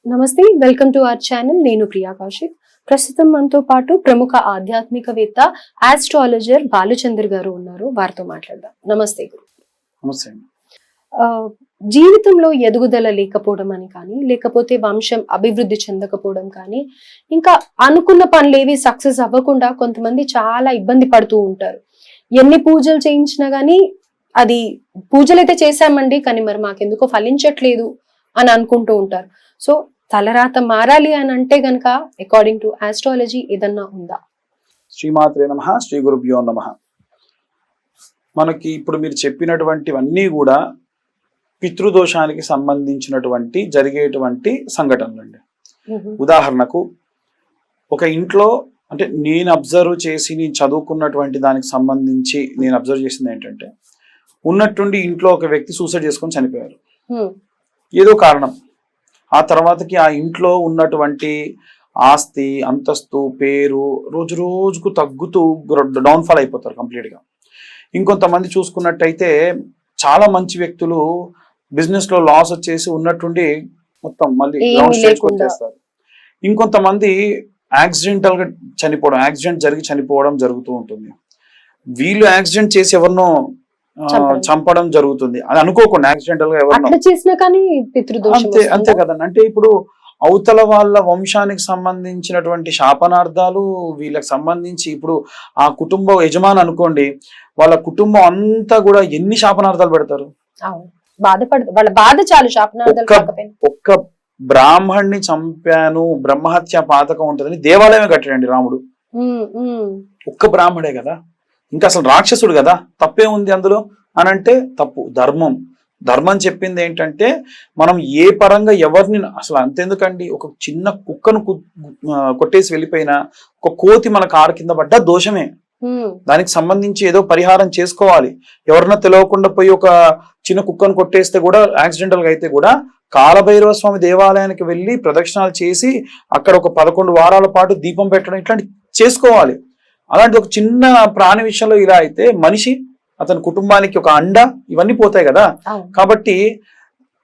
నమస్తే, welcome to our channel. నేను ప్రియా కౌశిక్. ప్రస్తుతం మనతో పాటు ప్రముఖ ఆధ్యాత్మికవేత్త ఆస్ట్రాలజర్ బాలుచందర్ గారు ఉన్నారు. వారితో మాట్లాడదాం. నమస్తే గురు. నమస్తే. జీవితంలో ఎదుగుదల లేకపోవడం అని కానీ, లేకపోతే వంశం అభివృద్ధి చెందకపోవడం కానీ, ఇంకా అనుకున్న పనులేవి సక్సెస్ అవ్వకుండా కొంతమంది చాలా ఇబ్బంది పడుతూ ఉంటారు. ఎన్ని పూజలు చేయించినా గానీ అది పూజలు అయితే చేశామండి, కానీ మరి మాకెందుకో ఫలించట్లేదు అని అనుకుంటూ ఉంటారు. సో తలరాత మారాలి అని అంటే గనక అకార్డింగ్ టు ఆస్ట్రాలజీ ఏదన్నా ఉందా? శ్రీమాత్రే నమః, శ్రీ గురుభ్యో నమః. మనకి ఇప్పుడు మీరు చెప్పినటువంటివన్నీ కూడా పితృదోషానికి సంబంధించినటువంటి జరిగేటువంటి సంఘటనలండి. ఉదాహరణకు ఒక ఇంట్లో, అంటే నేను అబ్జర్వ్ చేసి నేను చదువుకున్నటువంటి దానికి సంబంధించి నేను అబ్జర్వ్ చేసింది ఏంటంటే, ఉన్నట్టుండి ఇంట్లో ఒక వ్యక్తి సూసైడ్ చేసుకొని చనిపోయారు. ఏదో కారణం. ఆ తర్వాతకి ఆ ఇంట్లో ఉన్నటువంటి ఆస్తి, అంతస్తు, పేరు రోజు రోజుకు తగ్గుతూ డౌన్ఫాల్ అయిపోతారు కంప్లీట్గా. ఇంకొంతమంది చూసుకున్నట్టయితే చాలా మంచి వ్యక్తులు బిజినెస్ లో లాస్ వచ్చేసి ఉన్నట్టుండి మొత్తం మళ్ళీ గ్రౌండ్ స్టేజ్ వచ్చేస్తారు. ఇంకొంతమంది యాక్సిడెంటల్ గా చనిపోవడం, యాక్సిడెంట్ జరిగి చనిపోవడం జరుగుతూ ఉంటుంది. వీళ్ళు యాక్సిడెంట్ చేసి ఎవరినో చంపడం జరుగుతుంది, అది అనుకోకుండా యాక్సిడెంటల్ గా ఎవరినో. అంతే కదండి. అంటే ఇప్పుడు అవతల వాళ్ళ వంశానికి సంబంధించినటువంటి శాపనార్థాలు వీళ్ళకి సంబంధించి, ఇప్పుడు ఆ కుటుంబ యజమాని అనుకోండి, వాళ్ళ కుటుంబం అంతా కూడా ఎన్ని శాపనార్థాలు పెడతారు. వాళ్ళ బాధ చాలు ఒక్క బ్రాహ్మణ్ణి చంపాను, బ్రహ్మహత్య పాతకం ఉంటుందని దేవాలయమే కట్టాడండి రాముడు. ఒక్క బ్రాహ్మడే కదా, ఇంకా అసలు రాక్షసుడు కదా, తప్పే ఉంది అందులో అని అంటే తప్పు. ధర్మం చెప్పింది ఏంటంటే, మనం ఏ పరంగా ఎవరిని అసలు అంతెందుకండి, ఒక చిన్న కుక్కను కొట్టేసి వెళ్ళిపోయినా, ఒక కోతి మన కారు కింద పడ్డా దోషమే. దానికి సంబంధించి ఏదో పరిహారం చేసుకోవాలి. ఎవరన్నా తెలియకుండా పోయి ఒక చిన్న కుక్కను కొట్టేస్తే కూడా, యాక్సిడెంటల్ గా అయితే కూడా, కాలభైరవ స్వామి దేవాలయానికి వెళ్ళి ప్రదక్షిణాలు చేసి అక్కడ ఒక 11 వారాల పాటు దీపం పెట్టడం ఇట్లాంటి చేసుకోవాలి. అలాంటి ఒక చిన్న ప్రాణి విషయంలో ఇలా అయితే మనిషి, అతని కుటుంబానికి ఒక అండ, ఇవన్నీ పోతాయి కదా. కాబట్టి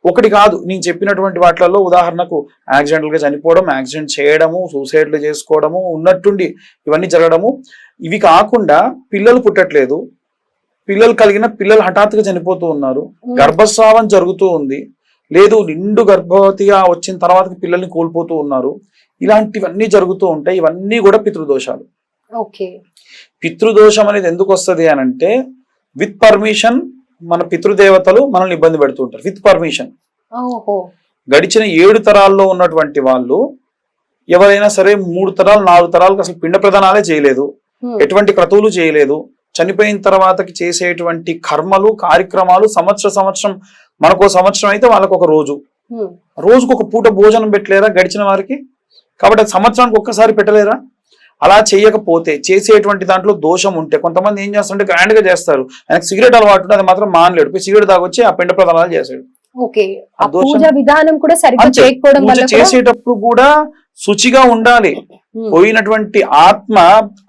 ఒకటి కాదు, నేను చెప్పినటువంటి వాటిలలో ఉదాహరణకు యాక్సిడెంటల్ గా చనిపోవడం, యాక్సిడెంట్ చేయడము, సూసైడ్లు చేసుకోవడము, ఉన్నట్టుండి ఇవన్నీ జరగడము. ఇవి కాకుండా పిల్లలు పుట్టట్లేదు, పిల్లలు కలిగిన పిల్లలు హఠాత్తుగా చనిపోతూ ఉన్నారు, గర్భస్రావం జరుగుతూ ఉంది, లేదు నిండు గర్భవతిగా వచ్చిన తర్వాత పిల్లల్ని కోల్పోతూ ఉన్నారు. ఇలాంటివన్నీ జరుగుతూ ఉంటాయి. ఇవన్నీ కూడా పితృదోషాలు. పితృదోషం అనేది ఎందుకు వస్తుంది అని అంటే, విత్ పర్మిషన్ మన పితృదేవతలు మనల్ని ఇబ్బంది పెడుతూ ఉంటారు. With permission. గడిచిన 7 తరాల్లో ఉన్నటువంటి వాళ్ళు ఎవరైనా సరే 3 తరాలు 4 తరాలకు అసలు పిండ ప్రదానాలే చేయలేదు, ఎటువంటి క్రతువులు చేయలేదు. చనిపోయిన తర్వాతకి చేసేటువంటి కర్మలు, కార్యక్రమాలు సంవత్సరం, మనకో సంవత్సరం అయితే వాళ్ళకు ఒక రోజుకు ఒక పూట భోజనం పెట్టలేరా గడిచిన వారికి? కాబట్టి సంవత్సరానికి ఒక్కసారి పెట్టలేరా? అలా చేయకపోతే, చేసేటువంటి దాంట్లో దోషం ఉంటే, కొంతమంది ఏం చేస్తారంటే గ్రాండ్ గా చేస్తారు, ఆయనకు సిగరెట్ అలవాటు ఉంటే అది మాత్రం మానలేడు, పోయి సిగరెట్ తాగొచ్చి ఆ పిండ ప్రదానాలు చేశాడు. చేసేటప్పుడు కూడా శుచిగా ఉండాలి. పోయినటువంటి ఆత్మ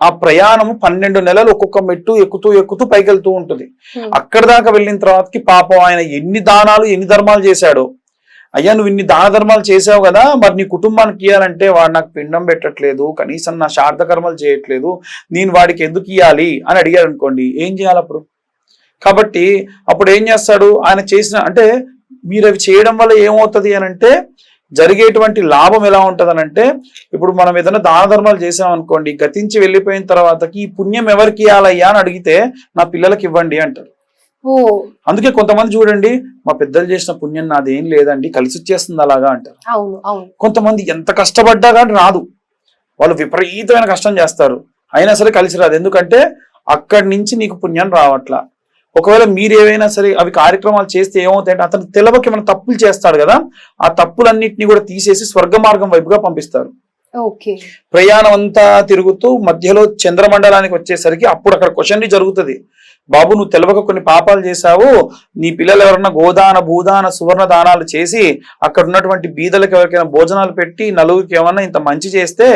ఆ ప్రయాణము 12 నెలలు ఒక్కొక్క మెట్టు ఎక్కుతూ పైకి వెళ్తూ ఉంటుంది. అక్కడ దాకా వెళ్ళిన తర్వాతకి పాపం ఆయన ఎన్ని దానాలు, ఎన్ని ధర్మాలు చేశాడో, అయ్యా నువ్వు ఇన్ని దాన ధర్మాలు చేసావు కదా, మరి నీ కుటుంబానికి ఇయ్యాలంటే వాడు నాకు పిండం పెట్టట్లేదు, కనీసం నా శార్థ కర్మలు చేయట్లేదు, నేను వాడికి ఎందుకు ఇయ్యాలి అని అడిగారు అనుకోండి, ఏం చేయాలి అప్పుడు? కాబట్టి అప్పుడు ఏం చేస్తాడు ఆయన చేసిన, అంటే మీరు అవి చేయడం వల్ల ఏమవుతుంది అని అంటే, జరిగేటువంటి లాభం ఎలా ఉంటది అని అంటే, ఇప్పుడు మనం ఏదైనా దాన ధర్మాలు చేసాం అనుకోండి, గతించి వెళ్ళిపోయిన తర్వాతకి ఈ పుణ్యం ఎవరికి ఇవ్వాలయ్యా అని అడిగితే నా పిల్లలకి ఇవ్వండి అంటారు. అందుకే కొంతమంది చూడండి, మా పెద్దలు చేసిన పుణ్యం నాదేం లేదండి, కలిసి వచ్చేస్తుంది అలాగా అంటారు. కొంతమంది ఎంత కష్టపడ్డా కానీ రాదు, వాళ్ళు విపరీతమైన కష్టం చేస్తారు, అయినా సరే కలిసి రాదు. ఎందుకంటే అక్కడి నుంచి నీకు పుణ్యం రావట్లా. ఒకవేళ మీరు ఏవైనా సరే అవి కార్యక్రమాలు చేస్తే ఏమవుతాయంటే, అతను తెలవకి ఏమైనా తప్పులు చేస్తాడు కదా, ఆ తప్పులన్నింటినీ కూడా తీసేసి స్వర్గ మార్గం వైపుగా పంపిస్తారు. ప్రయాణం అంతా తిరుగుతూ మధ్యలో చంద్రమండలానికి వచ్చేసరికి అప్పుడు అక్కడ క్వశ్చన్ జరుగుతుంది, బాబు నువ్వు తెలవక కొన్ని పాపాలు చేశావు, నీ పిల్లలు ఎవరన్నా గోదాన భూదాన సువర్ణ దానాలు చేసి అక్కడ ఉన్నటువంటి బీదలకు ఎవరికైనా భోజనాలు పెట్టి నలుగురికి ఏమన్నా ఇంత మంచి చేస్తే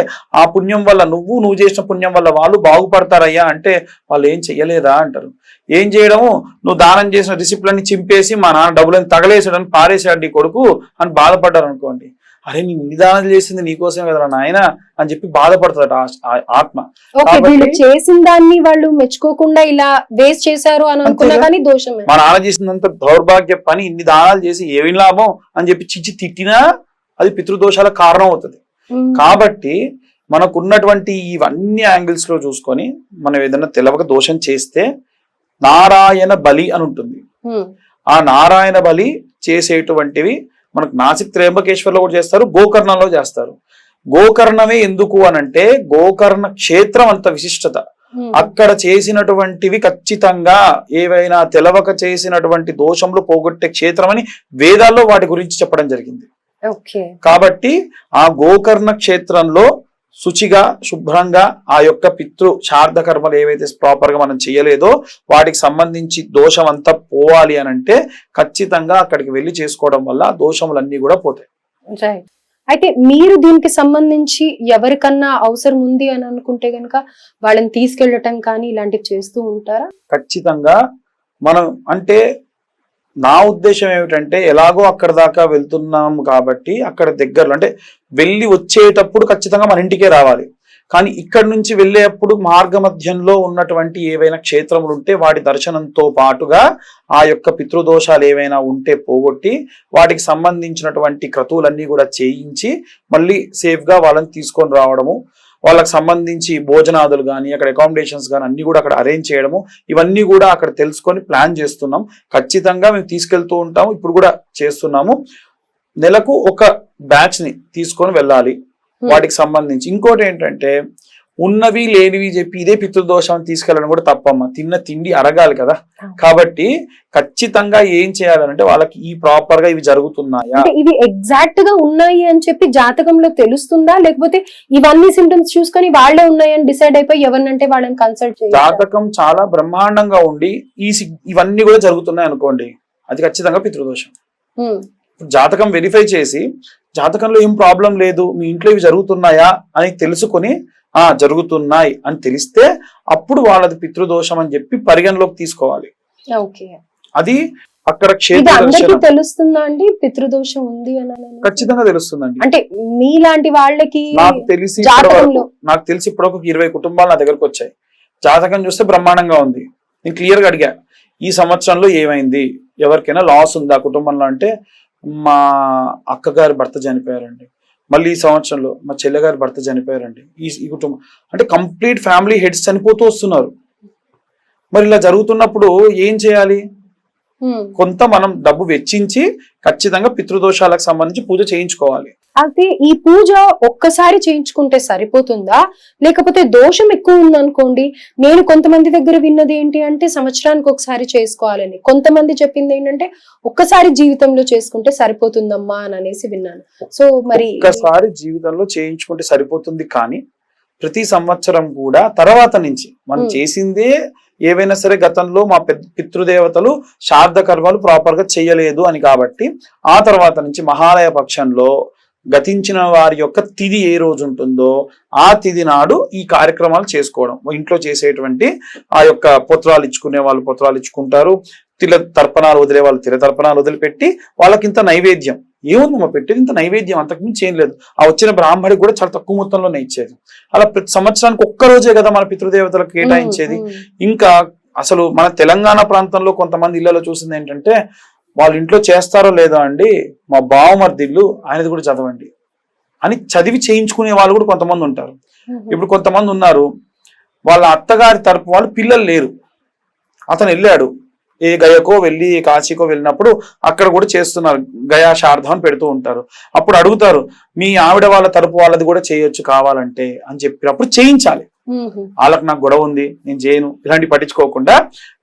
ఆ పుణ్యం వల్ల నువ్వు చేసిన పుణ్యం వల్ల వాళ్ళు బాగుపడతారయ్యా అంటే, వాళ్ళు ఏం చెయ్యలేదా అంటారు. ఏం చేయడము, నువ్వు దానం చేసిన రిసిప్ట్లన్నీ చింపేసి మా నాన్న డబ్బులని తగలేసాడని పారేసాడు నీ కొడుకు అని బాధపడ్డారు అనుకోండి. అరే నీ నిదానం చేసింది నీకోసమే కదరా నాయన అని చెప్పి బాధపడుతుంది ఆత్మ. ఓకే, వీళ్ళు చేసిన దాన్ని వాళ్ళు మెచ్చుకోకుండా ఇలా వేస్ట్ చేశారు అని అనుకున్నా కానీ దోషమే. మా నాన్న చేసినంత దౌర్భాగ్య పని ఇన్ని దానాలు చేసి ఏమి లాభం అని చెప్పి చిచ్చి తిట్టినా అది పితృదోషాలకు కారణం అవుతుంది. కాబట్టి మనకున్నటువంటి ఇవన్నీ యాంగిల్స్ లో చూసుకొని మనం ఏదైనా తెలవక దోషం చేస్తే నారాయణ బలి అని ఉంటుంది. ఆ నారాయణ బలి చేసేటువంటివి మనకు నాసిక్ త్రయంబకేశ్వర్లో కూడా చేస్తారు, గోకర్ణంలో చేస్తారు. గోకర్ణమే ఎందుకు అనంటే గోకర్ణ క్షేత్రం అంత విశిష్టత. అక్కడ చేసినటువంటివి ఖచ్చితంగా ఏవైనా తెలవక చేసినటువంటి దోషములు పోగొట్టే క్షేత్రం అని వేదాల్లో వాటి గురించి చెప్పడం జరిగింది. కాబట్టి ఆ గోకర్ణ క్షేత్రంలో శుచిగా శుభ్రంగా ఆ యొక్క పితృ శార్ధ కర్మలు ఏవైతే ప్రాపర్ గా మనం చేయలేదో వాటికి సంబంధించి దోషం అంతా పోవాలి అని అంటే ఖచ్చితంగా అక్కడికి వెళ్ళి చేసుకోవడం వల్ల దోషములన్నీ కూడా పోతాయి. అయితే మీరు దీనికి సంబంధించి ఎవరికన్నా అవసరం ఉంది అని అనుకుంటే గనక వాళ్ళని తీసుకెళ్ళటం కానీ ఇలాంటివి చేస్తూ ఉంటారా? ఖచ్చితంగా మనం అంటే నా ఉద్దేశం ఏమిటంటే ఎలాగో అక్కడ దాకా వెళ్తున్నాం కాబట్టి అక్కడ దగ్గరలో అంటే వెళ్ళి వచ్చేటప్పుడు ఖచ్చితంగా మన ఇంటికే రావాలి. కానీ ఇక్కడ నుంచి వెళ్ళేటప్పుడు మార్గ మధ్యంలో ఉన్నటువంటి ఏవైనా క్షేత్రములు ఉంటే వాటి దర్శనంతో పాటుగా ఆ యొక్క పితృదోషాలు ఏవైనా ఉంటే పోగొట్టి వాటికి సంబంధించినటువంటి క్రతువులన్నీ కూడా చేయించి మళ్ళీ సేఫ్ గా వాళ్ళని తీసుకొని రావడము, వాళ్ళకి సంబంధించి భోజనాదులు కానీ అక్కడ అకామిడేషన్స్ కానీ అన్ని కూడా అక్కడ అరేంజ్ చేయడము, ఇవన్నీ కూడా అక్కడ తెలుసుకొని ప్లాన్ చేస్తున్నాం. ఖచ్చితంగా మేము తీసుకెళ్తూ ఉంటాము, ఇప్పుడు కూడా చేస్తున్నాము. నెలకు ఒక బ్యాచ్ ని తీసుకొని వెళ్ళాలి వాటికి సంబంధించి. ఇంకోటి ఏంటంటే ఉన్నవి లేనివి చెప్పి ఇదే పితృదోషం తీసుకెళ్ళడం కూడా తప్పమ్మా. తిన్న తిండి అరగాలి కదా. కాబట్టి ఖచ్చితంగా ఏం చేయాలంటే వాళ్ళకి ఈ ప్రాపర్ గా ఇవి జరుగుతున్నాయా, ఇవి ఎగ్జాక్ట్ గా ఉన్నాయి అని చెప్పి జాతకంలో తెలుస్తుందా, లేకపోతే ఇవన్నీ సింటమ్స్ చూసుకొని వాళ్ళే ఉన్నాయని డిసైడ్ అయిపోయి ఎవరినంటే వాళ్ళని కన్సల్ట్ చేయాలి? జాతకం చాలా బ్రహ్మాండంగా ఉండి ఇవన్నీ కూడా జరుగుతున్నాయి అనుకోండి, అది ఖచ్చితంగా పితృదోషం. జాతకం వెరిఫై చేసి జాతకంలో ఏం ప్రాబ్లం లేదు, మీ ఇంట్లో ఇవి జరుగుతున్నాయా అని తెలుసుకుని జరుగుతున్నాయి అని తెలిస్తే అప్పుడు వాళ్ళది పితృదోషం అని చెప్పి పరిగణలోకి తీసుకోవాలి. అది అక్కడ క్షేత్రం తెలుస్తుందా అండి పితృదోషం ఉంది అని? ఖచ్చితంగా తెలుస్తుందండి. అంటే మీలాంటి వాళ్ళకి నాకు తెలిసి ఇప్పుడు ఒక 20 కుటుంబాలు నా దగ్గరకు వచ్చాయి. జాతకం చూస్తే బ్రహ్మాండంగా ఉంది. నేను క్లియర్ గా అడిగా, ఈ సంవత్సరంలో ఏమైంది, ఎవరికైనా లాస్ ఉందా కుటుంబంలో అంటే మా అక్కగారి భర్త చనిపోయారండి, మళ్ళీ ఈ సంవత్సరంలో మా చెల్లెగారి భర్త చనిపోయారండి, ఈ కుటుంబం అంటే కంప్లీట్ ఫ్యామిలీ హెడ్స్ చనిపోతూ వస్తున్నారు. మరి ఇలా జరుగుతున్నప్పుడు ఏం చేయాలి? కొంత మనం డబ్బు వెచ్చించి ఖచ్చితంగా పితృదోషాలకు సంబంధించి పూజ చేయించుకోవాలి. అయితే ఈ పూజ ఒక్కసారి చేయించుకుంటే సరిపోతుందా, లేకపోతే దోషం ఎక్కువ ఉందనుకోండి, నేను కొంతమంది దగ్గర విన్నది ఏంటి అంటే సంవత్సరానికి ఒకసారి చేసుకోవాలని, కొంతమంది చెప్పింది ఏంటంటే ఒక్కసారి జీవితంలో చేసుకుంటే సరిపోతుందమ్మా అని అనేసి విన్నాను. సో మరి ఒక్కసారి జీవితంలో చేయించుకుంటే సరిపోతుంది, కానీ ప్రతి సంవత్సరం కూడా తర్వాత నుంచి మనం చేసిందే ఏవైనా సరే గతంలో మా పితృదేవతలు శార్ధ కర్మలు ప్రాపర్ గా చేయలేదు అని కాబట్టి ఆ తర్వాత నుంచి మహాలయ పక్షంలో గతించిన వారి యొక్క తిథి ఏ రోజు ఉంటుందో ఆ తిథి నాడు ఈ కార్యక్రమాలు చేసుకోవడం. ఇంట్లో చేసేటువంటి ఆ యొక్క పొత్రాలు ఇచ్చుకునే వాళ్ళు పొత్రాలు ఇచ్చుకుంటారు, తిల తర్పణాలు వదిలే వాళ్ళు తిల తర్పణాలు వదిలిపెట్టి వాళ్ళకి ఇంత నైవేద్యం ఏముందమ్మా పెట్టేది, ఇంత నైవేద్యం, అంతకుమించి ఏం లేదు. ఆ వచ్చిన బ్రాహ్మడికి కూడా చాలా తక్కువ మొత్తంలోనే ఇచ్చేది. అలా ప్రతి సంవత్సరానికి ఒక్క రోజే కదా మన పితృదేవతలకు కేటాయించేది. ఇంకా అసలు మన తెలంగాణ ప్రాంతంలో కొంతమంది ఇళ్లలో చూసింది ఏంటంటే వాళ్ళ ఇంట్లో చేస్తారో లేదో అండి, మా బావమర్దిల్లు ఆయనది కూడా చదవండి అని చదివి చేయించుకునే వాళ్ళు కూడా కొంతమంది ఉంటారు. ఇప్పుడు కొంతమంది ఉన్నారు, వాళ్ళ అత్తగారి తరపు వాళ్ళు పిల్లలు లేరు, అతను వెళ్ళాడు ఏ గయకో వెళ్ళి కాశీకో వెళ్ళినప్పుడు అక్కడ కూడా చేస్తున్నారు, గయా శార్ధం అని పెడుతూ ఉంటారు. అప్పుడు అడుగుతారు మీ ఆవిడ వాళ్ళ తరపు వాళ్ళది కూడా చేయొచ్చు కావాలంటే అని చెప్పినప్పుడు చేయించాలి. వాళ్ళకి నాకు గొడవ ఉంది నేను చేయను ఇలాంటి పట్టించుకోకుండా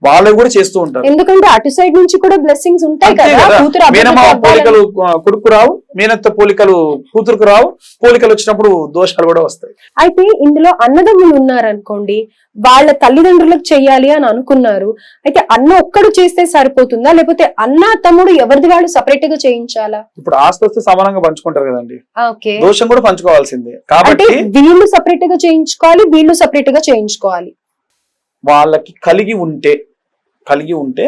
వాళ్ళవి కూడా చేస్తూ ఉంటారు. ఎందుకంటే అటు సైడ్ నుంచి కూడా బ్లెస్సింగ్స్ ఉంటాయి కదా. మేనమామ పోలికలు కొడుకు రావు, మేనత్త పోలికలు కూతురుకు రావు, పోలికలు వచ్చినప్పుడు దోషాలు కూడా వస్తాయి. అయితే ఇందులో అన్నదమ్ములు ఉన్నారనుకోండి, వాళ్ళ తల్లిదండ్రులకు చెయ్యాలి అని అనుకున్నారు, అయితే అన్న ఒక్కడు చేస్తే సరిపోతుందా, లేకపోతే అన్న తమ్ముడు ఎవరిది వాళ్ళు సపరేట్ గా చేయించాలా? ఇప్పుడు ఆస్తి వస్తే సమానంగా పంచుకుంటారు కదండి, దోషం కూడా పంచుకోవాల్సిందే. కాబట్టి వీళ్ళు సపరేట్ గా చేయించుకోవాలి, వీళ్ళు సపరేట్ గా చేయించుకోవాలి. వాళ్ళకి కలిగి ఉంటే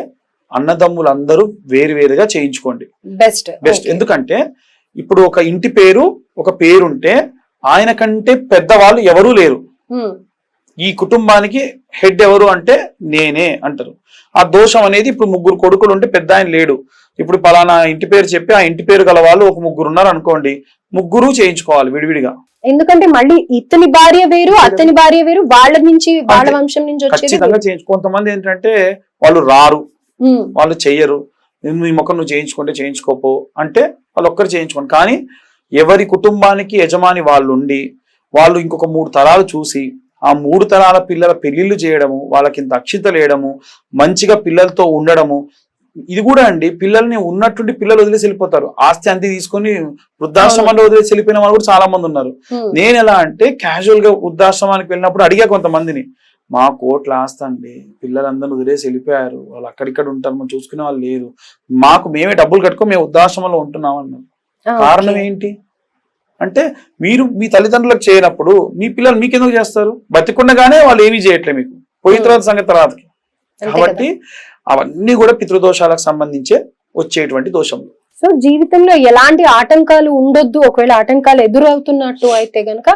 అన్నదమ్ములందరూ వేరువేరుగా చేయించుకోండి, బెస్ట్. ఎందుకంటే ఇప్పుడు ఒక ఇంటి పేరు ఒక పేరుంటే ఆయన కంటే పెద్దవాళ్ళు ఎవరూ లేరు. ఈ కుటుంబానికి హెడ్ ఎవరు అంటే నేనే అంటారు. ఆ దోషం అనేది ఇప్పుడు 3 కొడుకులు ఉంటే పెద్ద ఆయన లేడు, ఇప్పుడు పలానా ఇంటి పేరు చెప్పి ఆ ఇంటి పేరు గల వాళ్ళు ఒక 3 ఉన్నారు అనుకోండి, 3 చేయించుకోవాలి విడివిడిగా. ఎందుకంటే మళ్ళీ ఇతని భార్య వేరు అతని భార్య వేరు, వాళ్ళ నుంచి వాళ్ళ వంశం నుంచి ఖచ్చితంగా కొంతమంది ఏంటంటే వాళ్ళు రారు, వాళ్ళు చెయ్యరు, నీ ముఖం నువ్వు చేయించుకుంటే చేయించుకోపో అంటే వాళ్ళు ఒక్కరు చేయించుకోండి. కానీ ఎవరి కుటుంబానికి యజమాని వాళ్ళు ఉండి వాళ్ళు ఇంకొక 3 తరాలు చూసి ఆ 3 తరాల పిల్లల పెళ్లిళ్ళు చేయడము, వాళ్ళకి ఇంత అక్షింతలు వేయడము, మంచిగా పిల్లలతో ఉండడము. ఇది కూడా అండి, పిల్లల్ని ఉన్నట్టుండి పిల్లలు వదిలేసి వెళ్ళిపోతారు, ఆస్తి అంతే తీసుకొని వృద్ధాశ్రమంలో వదిలేసి వెళ్ళిపోయిన వాళ్ళు కూడా చాలా మంది ఉన్నారు. నేను ఎలా అంటే క్యాజువల్ గా వృద్ధాశ్రమానికి వెళ్ళినప్పుడు అడిగా కొంతమందిని, మా కోట్ల ఆస్తి అండి, పిల్లలందరూ వదిలేసి వెళ్ళిపోయారు, వాళ్ళు అక్కడిక్కడ ఉంటారు, మనం చూసుకునే వాళ్ళు లేరు, మేమే డబ్బులు కట్టుకో మేము వృద్ధాశ్రమంలో ఉంటున్నాం అన్నారు. కారణం ఏంటి అంటే మీరు మీ తల్లిదండ్రులకు చేయనప్పుడు మీ పిల్లలు మీకెందుకు చేస్తారు? బతికుండగానే వాళ్ళు ఏమీ చేయట్లేదు, మీకు పోయిన తర్వాత సంగతి తర్వాతకి. కాబట్టి అవన్నీ కూడా పితృదోషాలకు సంబంధించే వచ్చేటువంటి దోషములు. సో జీవితంలో ఎలాంటి ఆటంకాలు ఉండొద్దు, ఒకవేళ ఆటంకాలు ఎదురవుతున్నట్టు అయితే గనక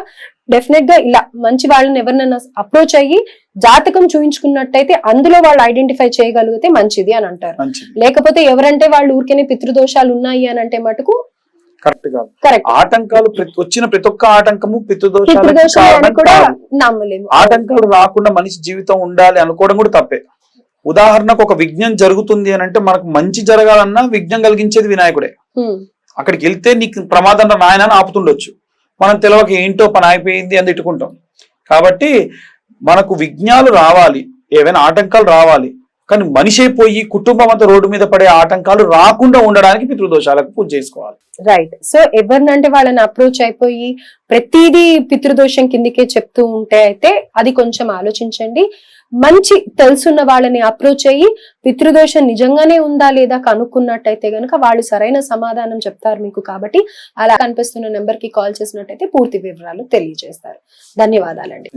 డెఫినెట్ గా ఇలా మంచి వాళ్ళని ఎవరినైనా అప్రోచ్ అయ్యి జాతకం చూయించుకున్నట్టయితే అందులో వాళ్ళు ఐడెంటిఫై చేయగలిగితే మంచిది అని అంటారు. లేకపోతే ఎవరంటే వాళ్ళు ఊరికేనే పితృదోషాలు ఉన్నాయి అని అంటే మటుకు కరెక్ట్ కాదు. ఆటంకాలు వచ్చిన ప్రతి ఒక్క ఆటంకము పితృదోషాలు. ఆటంకాలు రాకుండా మనిషి జీవితం ఉండాలి అనుకోవడం కూడా తప్పే. ఉదాహరణకు ఒక విఘ్నం జరుగుతుంది అని అంటే మనకు మంచి జరగాలన్నా విఘ్నం కలిగించేది వినాయకుడే. అక్కడికి వెళ్తే నీకు ప్రమాదం నాయనని ఆపుతుండొచ్చు, మనం తెలియక ఏంటో పని అయిపోయింది అని తిట్టుకుంటాం. కాబట్టి మనకు విఘ్నాలు రావాలి, ఏవైనా ఆటంకాలు రావాలి, కానీ మనిషి అయిపోయి కుటుంబం అంతా రోడ్డు మీద పడే ఆటంకాలు రాకుండా ఉండడానికి పితృదోషాలకు పూజ చేసుకోవాలి. రైట్. సో ఎవరినంటే వాళ్ళని అప్రోచ్ అయిపోయి ప్రతిదీ పితృదోషం కిందికే చెప్తూ ఉంటే అయితే అది కొంచెం ఆలోచించండి. మంచి తెలుసున్న వాళ్ళని అప్రోచ్ అయ్యి పితృదోషం నిజంగానే ఉందా లేదా కనుక్కున్నట్టయితే గనక వాళ్ళు సరైన సమాధానం చెప్తారు మీకు. కాబట్టి అలా కనిపిస్తున్న నెంబర్ కి కాల్ చేసినట్టయితే పూర్తి వివరాలు తెలియజేస్తారు. ధన్యవాదాలండి.